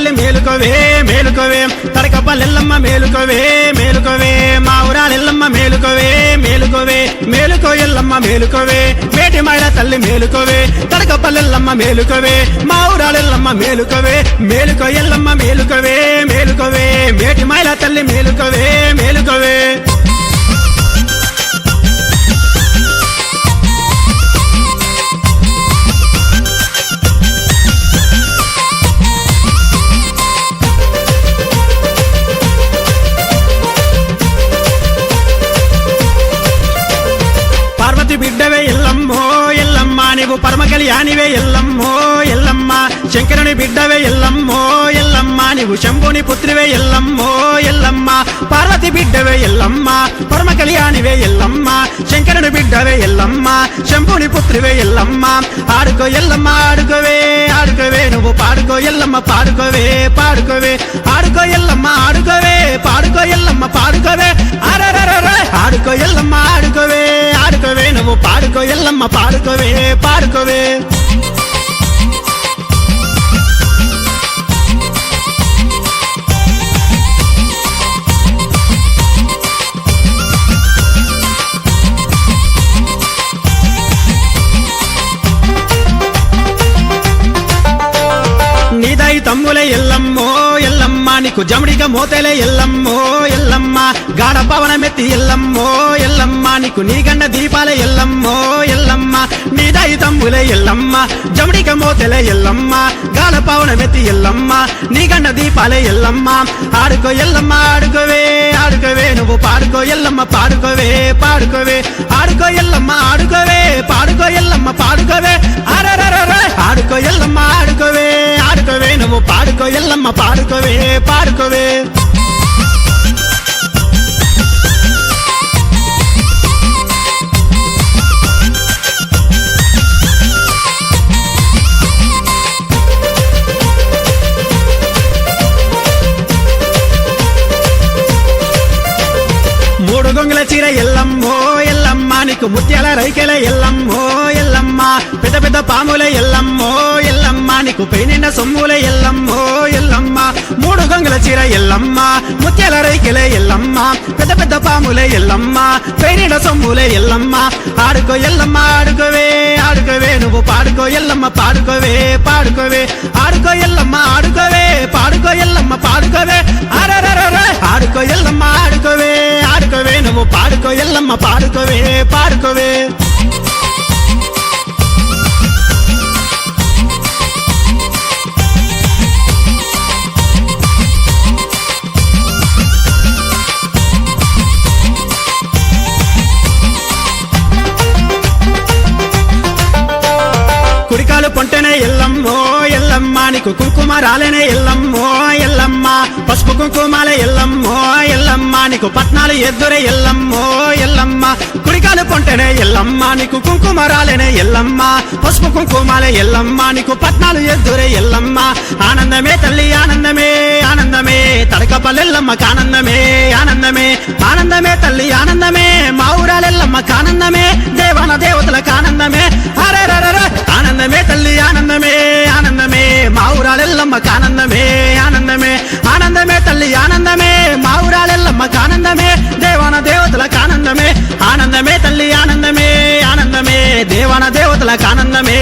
తల్లి మేలుకోవే మేలుకోవే తడకపల్లెల్లమ్మ మేలుకోవే మేలుకోవే మా ఊరాలెల్లమ్మ మేలుకోవే మేలుకోవే మేలుకో ఎల్లమ్మ మేలుకోవే మేటి మైల తల్లి మేలుకోవే తడకపల్లెల్లమ్మ మేలుకోవే మా ఊరాలెల్లమ్మ మేలుకోవే మేలుకో ఎల్లమ్మ మేలుకోవే మేలుకోవే మేటి మైల తల్లి మేలుకోవే మేలుకోవే పార్వతి బిడ్డవే ఎల్లమ్మో ఎల్లమ్మ నీవు పరమ కళ్యాణివే ఎల్లమ్మో ఎల్లమ్మ శంకరుని బిడ్డవే ఎల్లమ్మో ఎల్లమ్మ నీవు శంభుని పుత్రివే ఎల్లమ్మో ఎల్లమ్మ పార్వతి బిడ్డవే ఎల్లమ్మ పరమ కళ్యాణివే ఎల్లమ్మ శంకరుని బిడ్డవే ఎల్లమ్మ శంభుని పుత్రివే ఎల్లమ్మ ఆడుకో ఎల్లమ్మ ఆడుకోవే ఆడుకోవే నువ్వు పాడుకో ఎల్లమ్మ పాడుకోవే పాడుకోవే ఆడుకో ఎల్లమ్మ ఆడుకోవే పాడుకో ఎల్లమ్మ పాడుకోవే అరరరరే ఆడుకో ఎల్లమ్మ ఆడుకోవే ఆడుకోవే నువ్వు పాడుకో ఎల్లమ్మ పాడుకోవే పాడుకోవే నీదై తమ్ములే ఎల్లమ్మో ఎల్లమ్మ నీకు జమడిగా మోతలే ఎల్లమ్మో ఎల్లమ్మ గాఢ పవనమెత్తి ఎల్లమ్మో ఎల్లమ్మ నీకు నీ గండ దీపాలే ఎల్లమ్మో ఎల్లమ్మ నీదై తమ్ములే ఎల్లమ్మ జమడిగా మోతలే ఎల్లమ్మ గాఢ పవనమెత్తి ఎల్లమ్మ నీ గండ దీపాలే ఎల్లమ్మ ఆడుకో ఎల్లమ్మ ఆడుకోవే ఆడుకోవే నువ్వు పాడుకో ఎల్లమ్మ పాడుకోవే పాడుకోవే ఆడుకో ఎల్లమ్మ ఆడుకోవే పాడుకో ఎల్లమ్మ పాడుకోవే అరరరరే ఆడుకో ఎల్లమ్మ ఆడుకోవే ఆడుకోవే నువ్వు పాడుకో ఎల్లమ్మ పాడుకోవే పాడుకోవే మూడు గొంగుల చీర ఎల్లమ్మో ఎల్లమ్మ నీకు ముత్యాల రైకెల ఎల్లమ్మో ఎల్లమ్మ పెద్ద పెద్ద పాముల ఎల్లమ్మో ఎల్లమ్మ నీకు పెయినిండ సొమ్ముల ఎల్లమ్మో ఎల్లమ్మ మూడు గొంగుల చీర ఎల్లమ్మ ముత్యాల రైకెల ఎల్లమ్మ పెద్ద పెద్ద పాముల ఎల్లమ్మ పెయినిండ సొమ్ముల ఎల్లమ్మ ఆడుకో ఎల్లమ్మ ఆడుకోవే ఆడుకోవే నువ్వు పాడుకో ఎల్లమ్మ పాడుకోవే పాడుకోవే ఆడుకో ఎల్లమ్మ ఆడుకోవే పాడుకో ఎల్లమ్మ పాడుకోవే అరరరరే ఆడుకో ఎల్లమ్మ ఆడుకోవే ఆడుకోవే నువ్వు పాడుకో ఎల్లమ్మ పాడుకోవే పాడుకోవే కుడికాలు పొంటనే ఎల్లమ్మో ఎల్లమ్మ నీకు కుంకుమ రాలేనే ఎల్లమ్మో ఎల్లమ్మ పసుపు కుంకుమాలే ఎల్లమ్మో ఎల్లమ్మ నీకు పట్నాలు ఎద్దురే ఎల్లమ్మో ఎల్లమ్మ కుడికాలు పొంటనే ఎల్లమ్మ నీకు కుంకుమ రాలేనే ఎల్లమ్మ పసుపు కుంకుమాలే ఎల్లమ్మ నీకు పట్నాలు ఎద్దురే ఎల్లమ్మ ఆనందమే తల్లి ఆనందమే ఆనందమే తడకపల్లెల్లమ్మకు ఆనందమే ఆనందమే ఆనందమే తల్లి ఆనందమే మా ఊరాలెల్లమ్మకు ఆనందమే దేవాన దేవతలకు ఆనందమే అరెరరే ఆనందమే తల్లి ఆనందమే ఆనందమే మా ఊరాలెల్లమ్మకు ఆనందమే ఆనందమే ఆనందమే తల్లి ఆనందమే మా ఊరాలెల్లమ్మకు ఆనందమే దేవాన దేవతలకు ఆనందమే ఆనందమే తల్లి ఆనందమే ఆనందమే దేవాన దేవతలకు ఆనందమే